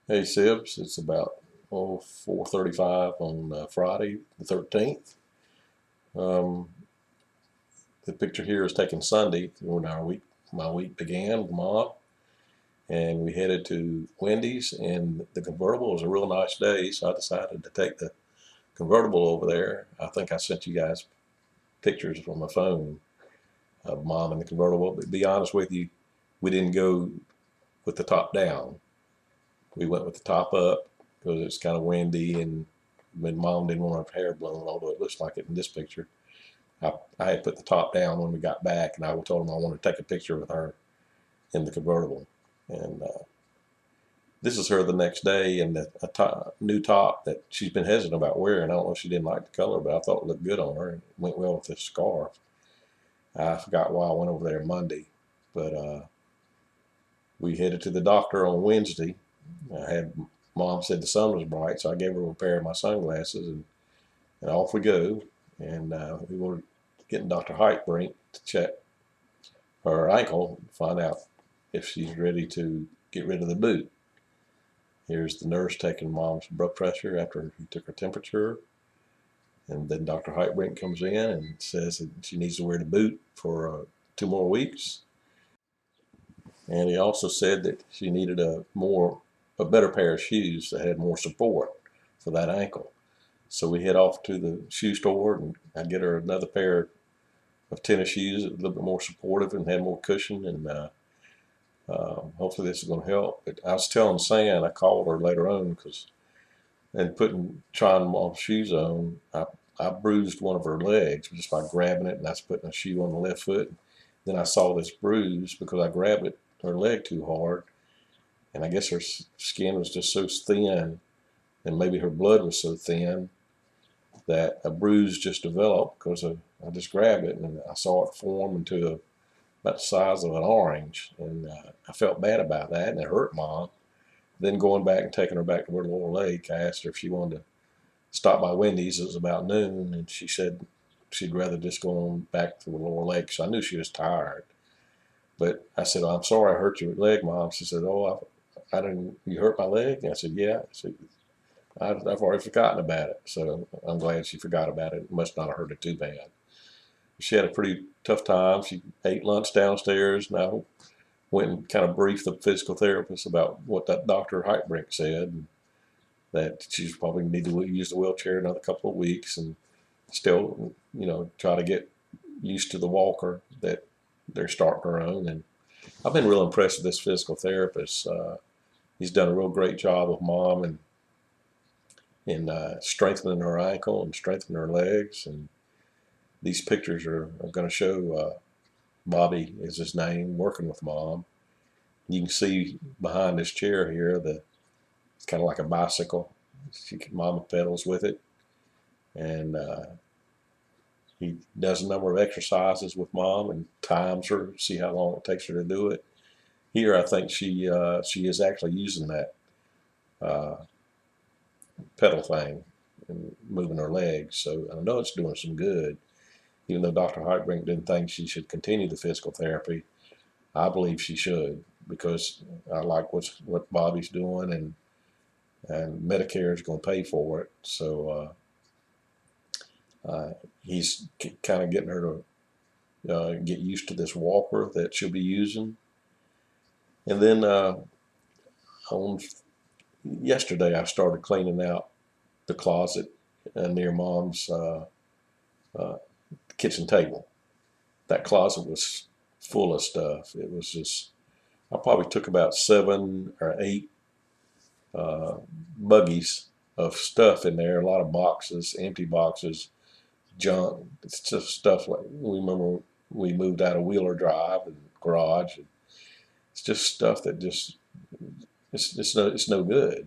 Hey Sibs, it's about 4:35 on Friday the 13th. Um, the picture here is taken Sunday when my week began with Mom, and we headed to Wendy's. And the convertible was a real nice day, so I decided to take the convertible over there. I think I sent you guys pictures from my phone of Mom in the convertible. But to be honest with you, we didn't go with the top down. We went with the top up because it's kind of windy, and when Mom didn't want her hair blown, although it looks like it in this picture. I had put the top down when we got back, and I told him I wanted to take a picture with her in the convertible. And this is her the next day in a new top that she's been hesitant about wearing. I don't know if she didn't like the color, but I thought it looked good on her and went well with this scarf. I forgot why I went over there Monday, but we headed to the doctor on Wednesday. I had Mom said the sun was bright, so I gave her a pair of my sunglasses, and off we go. And we were getting Dr. Heitbrink to check her ankle, find out if she's ready to get rid of the boot. Here's the nurse taking Mom's blood pressure after he took her temperature. And then Dr. Heitbrink comes in and says that she needs to wear the boot for 2 more weeks. And he also said that she needed a better pair of shoes that had more support for that ankle. So we head off to the shoe store, and I get her another pair of tennis shoes, a little bit more supportive and had more cushion. And hopefully this is going to help. But I was telling San, I called her later on because, and trying Mom's shoes on, I bruised one of her legs just by grabbing it, and I was putting a shoe on the left foot. Then I saw this bruise because I grabbed her leg too hard, and I guess her skin was just so thin, and maybe her blood was so thin that a bruise just developed because I just grabbed it, and I saw it form into about the size of an orange, and I felt bad about that, and it hurt Mom. Then going back and taking her back to Little Lake, I asked her if she wanted to stop by Wendy's. It was about noon, and she said she'd rather just go on back to the Lower Lake. So I knew she was tired. But I said, "I'm sorry I hurt your leg, Mom." She said, "Oh, I didn't. You hurt my leg?" And I said, "Yeah." I said, I've already forgotten about it. So I'm glad she forgot about it. It must not have hurt it too bad. She had a pretty tough time. She ate lunch downstairs, and I went and kind of briefed the physical therapist about what that Dr. Heitbrink said, and that she's probably need to use the wheelchair another couple of weeks, and still, try to get used to the walker that they're starting her on. And I've been real impressed with this physical therapist. He's done a real great job with Mom and in strengthening her ankle and strengthening her legs. And these pictures are going to show Bobby is his name, working with Mom. You can see behind this chair here it's kind of like a bicycle. Mama pedals with it, and he does a number of exercises with Mom and times her, see how long it takes her to do it. Here, I think she is actually using that uh, pedal thing and moving her legs. So I know it's doing some good. Even though Dr. Heitbrink didn't think she should continue the physical therapy, I believe she should because I like what Bobby's doing, and Medicare is going to pay for it. So he's kind of getting her to get used to this walker that she'll be using. And then on yesterday, I started cleaning out the closet near Mom's uh, kitchen table. That closet was full of stuff. It was just, I probably took about 7 or 8 uh, buggies of stuff in there, a lot of boxes, empty boxes, junk. It's just stuff like we remember we moved out of Wheeler Drive and garage. And it's just stuff that just it's no good.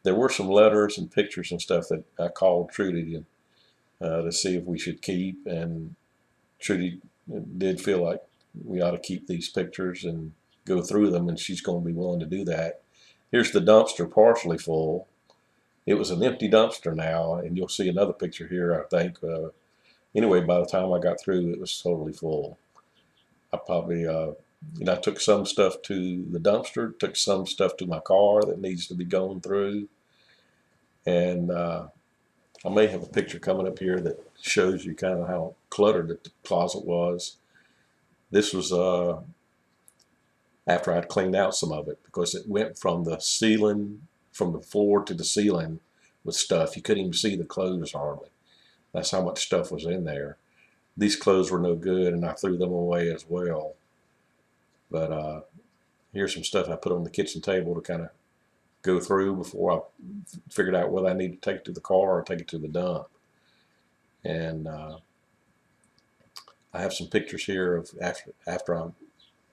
There were some letters and pictures and stuff that I called Trudy to see if we should keep, and Trudy did feel like we ought to keep these pictures and go through them, and she's going to be willing to do that. Here's the dumpster partially full. It was an empty dumpster now, and you'll see another picture here, I think. Anyway, by the time I got through, it was totally full. I probably I took some stuff to the dumpster, took some stuff to my car that needs to be going through, and I may have a picture coming up here that shows you kind of how cluttered the closet was. This was after I'd cleaned out some of it, because it went from the ceiling, from the floor to the ceiling with stuff. You couldn't even see the clothes hardly. That's how much stuff was in there. These clothes were no good, and I threw them away as well. But here's some stuff I put on the kitchen table to kind of go through before I figured out whether I need to take it to the car or take it to the dump. And I have some pictures here of after I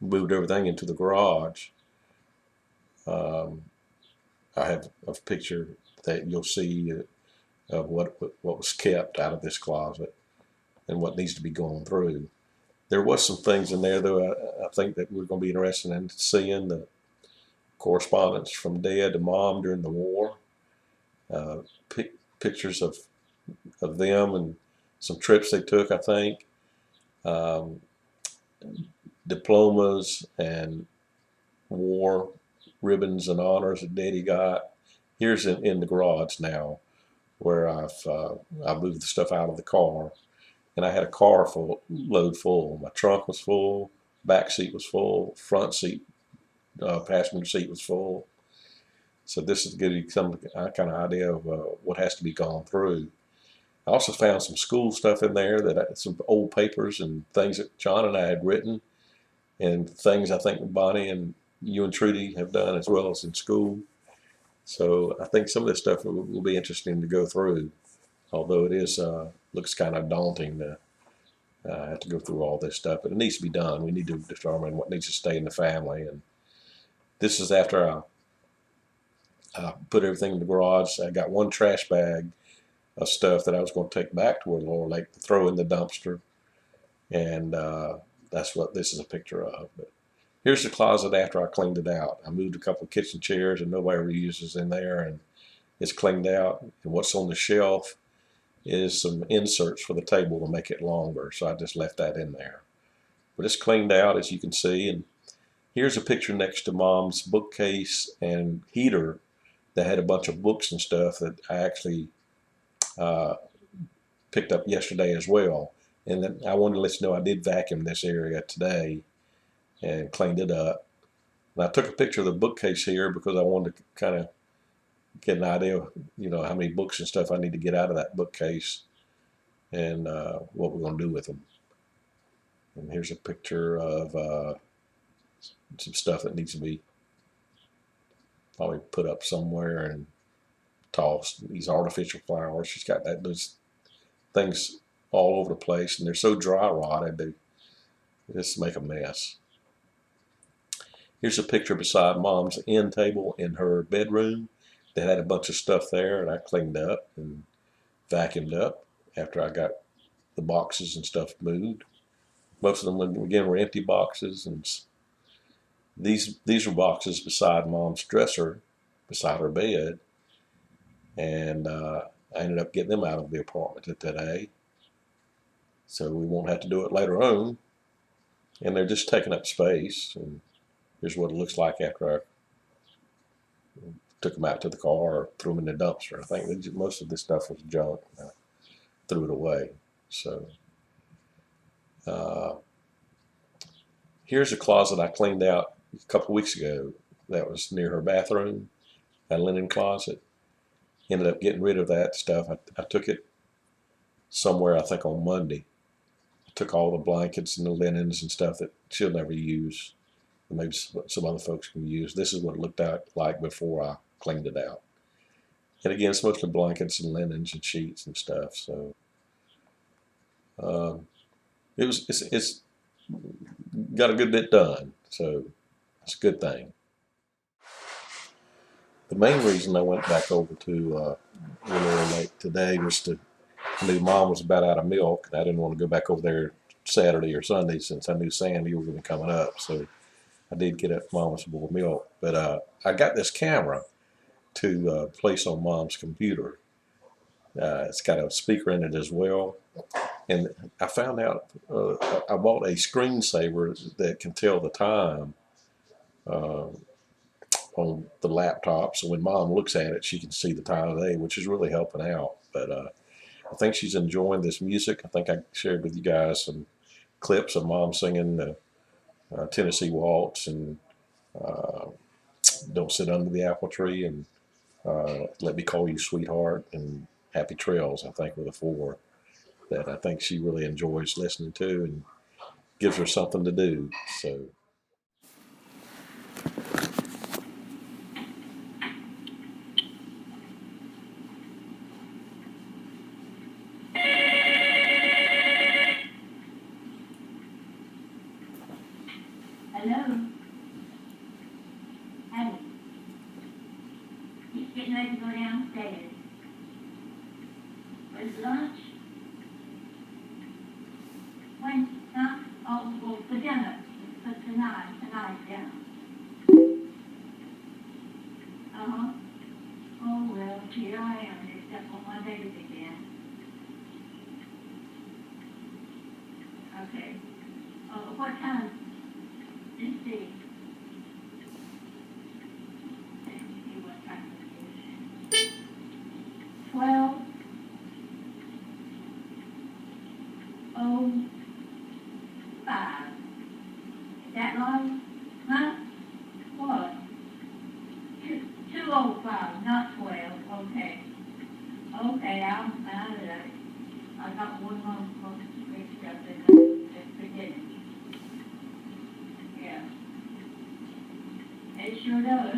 moved everything into the garage. I have a picture that you'll see of what was kept out of this closet and what needs to be going through. There was some things in there, though, I think that we're going to be interested in seeing. The correspondence from Dad to Mom during the war, pictures of them and some trips they took, I think, diplomas and war ribbons and honors that Daddy got. Here's in the garage now, where I moved the stuff out of the car, and I had a car load full. My trunk was full, back seat was full, front seat, passenger seat was full. So this is giving you some kind of idea of what has to be gone through. I also found some school stuff in there, some old papers and things that John and I had written, and things I think Bonnie and you and Trudy have done as well as in school. So I think some of this stuff will be interesting to go through, although it is looks kind of daunting to have to go through all this stuff. But it needs to be done. We need to determine what needs to stay in the family. And this is after I put everything in the garage. I got one trash bag of stuff that I was going to take back to Laurel Lake to throw in the dumpster. And that's what this is a picture of. But here's the closet after I cleaned it out. I moved a couple of kitchen chairs and nobody reuses in there, and it's cleaned out. And what's on the shelf is some inserts for the table to make it longer. So I just left that in there. But it's cleaned out, as you can see. And here's a picture next to Mom's bookcase and heater that had a bunch of books and stuff that I actually picked up yesterday as well. And then I wanted to let you know I did vacuum this area today and cleaned it up. And I took a picture of the bookcase here because I wanted to kind of get an idea of, how many books and stuff I need to get out of that bookcase and what we're going to do with them. And here's a picture of some stuff that needs to be probably put up somewhere and tossed. These artificial flowers. She's got those things all over the place, and they're so dry rotted they just make a mess. Here's a picture beside Mom's end table in her bedroom that had a bunch of stuff there, and I cleaned up and vacuumed up after I got the boxes and stuff moved. Most of them, again, were empty boxes, and these were boxes beside Mom's dresser, beside her bed, and I ended up getting them out of the apartment today, so we won't have to do it later on. And they're just taking up space. And here's what it looks like after I took them out to the car or threw them in the dumpster. I think most of this stuff was junk. I threw it away. So here's a closet I cleaned out a couple weeks ago that was near her bathroom, a linen closet. Ended up getting rid of that stuff. I took it somewhere, I think on Monday. I took all the blankets and the linens and stuff that she'll never use, and maybe some other folks can use. This is what it looked like before I cleaned it out. And again, it's mostly blankets and linens and sheets and stuff. So it's got a good bit done. So it's a good thing. The main reason I went back over to Laurel Lake today was I knew Mom was about out of milk, and I didn't want to go back over there Saturday or Sunday since I knew Sandy was going to be coming up. So I did get up Mom some more milk. But I got this camera to place on Mom's computer. It's got a speaker in it as well. And I found out I bought a screensaver that can tell the time uh, on the laptop. So when mom looks at it, she can see the time of day, which is really helping out. But I think she's enjoying this music. I think I shared with you guys some clips of mom singing the Tennessee Waltz and uh, Don't Sit Under the Apple Tree and Let Me Call You Sweetheart and Happy Trails, I think were the four that I think she really enjoys listening to and gives her something to do. So Hello? Hey. He's getting ready to go downstairs. Where's lunch? When? Huh? Oh, well, for dinner. For tonight's dinner. Uh-huh. Oh, well, here I am, except for my baby again. Okay. What time? Let's see. Let me see what time it is. 12:05. Is that right? Huh? What? 2:05, not 12. Okay. Okay, I'll I got one more mixed up in the beginning. Yeah. It sure does.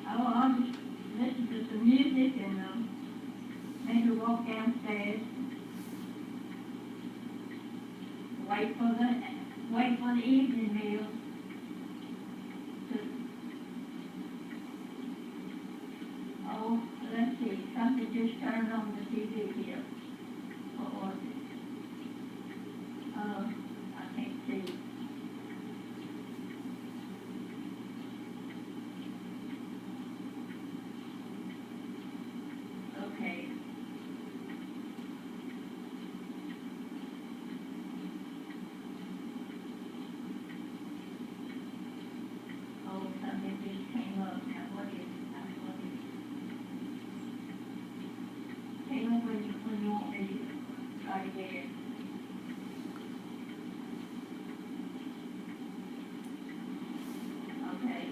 I'll just listen to some music and maybe walk downstairs. Wait for the evening meal. Oh, let's see, something just turned on the TV here. What was it? I can't see. Okay. Oh, something just came up. Now, what is it? Came up when you want me to try to get it. Okay.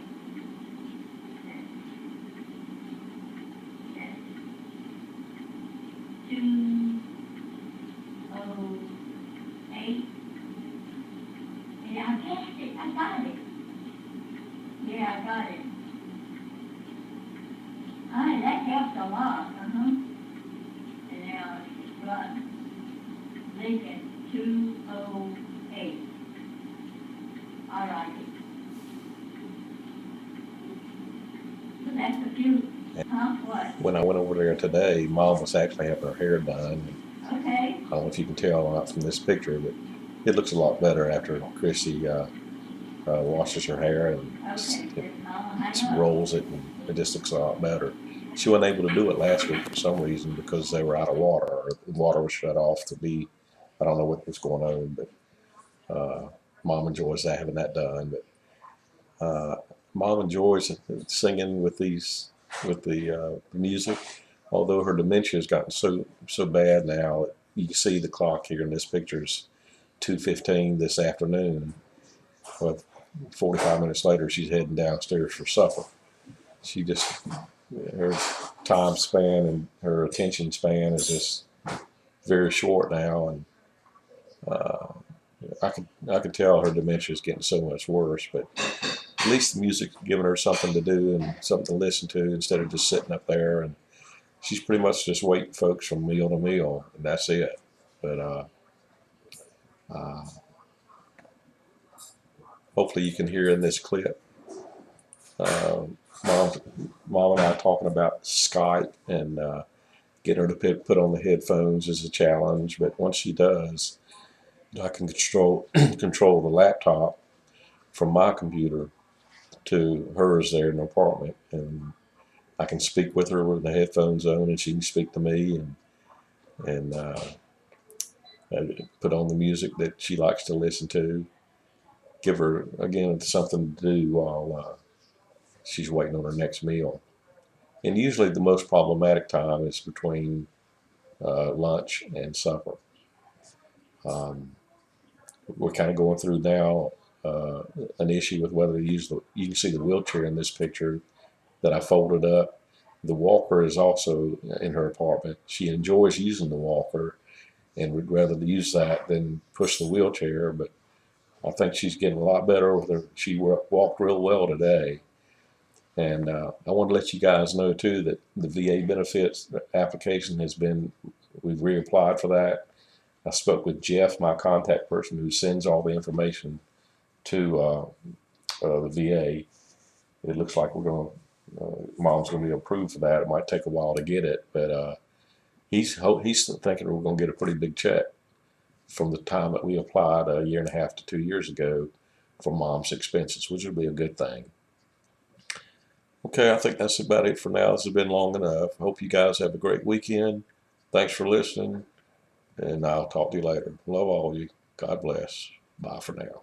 That's 2:08. Yeah, I guessed it. I got it. Yeah, I got it. That helps a lot. And now it's run. Lincoln 2:08. All right. So that's a few. Huh? What? when I went over there today, mom was actually having her hair done. Okay. I don't know if you can tell or not from this picture, but it looks a lot better after Chrissy washes her hair and Okay. rolls it, and it just looks a lot better. She wasn't able to do it last week for some reason because they were out of water, or the water was shut off to be. I don't know what was going on, but mom enjoys having that done. But mom enjoys singing with the music. Although her dementia has gotten so bad now, you can see the clock here in this picture is 2:15 this afternoon. Well, 45 minutes later, she's heading downstairs for supper. She just, her time span and her attention span is just very short now, and uh, I could tell her dementia is getting so much worse. But at least the music's giving her something to do and something to listen to instead of just sitting up there. And she's pretty much just waiting folks from meal to meal, and that's it. But uh, hopefully you can hear in this clip. Mom, Mom and I talking about Skype and getting her to put on the headphones is a challenge. But once she does, I can control the laptop from my computer to hers there in the apartment, and I can speak with her with the headphones on, and she can speak to me, and put on the music that she likes to listen to. Give her again something to do while she's waiting on her next meal. And usually the most problematic time is between lunch and supper. Um, we're kind of going through now an issue with whether to use the. You can see the wheelchair in this picture that I folded up. The walker is also in her apartment. She enjoys using the walker and would rather use that than push the wheelchair. But I think she's getting a lot better with her. She walked real well today. And I want to let you guys know too that the VA benefits application has been, we've reapplied for that. I spoke with Jeff, my contact person who sends all the information to the VA. It looks like we're going to, mom's going to be approved for that. It might take a while to get it, but he's thinking we're going to get a pretty big check from the time that we applied a year and a half to 2 years ago for mom's expenses, which would be a good thing. Okay, I think that's about it for now. This has been long enough. Hope you guys have a great weekend. Thanks for listening, and I'll talk to you later. Love all of you. God bless. Bye for now.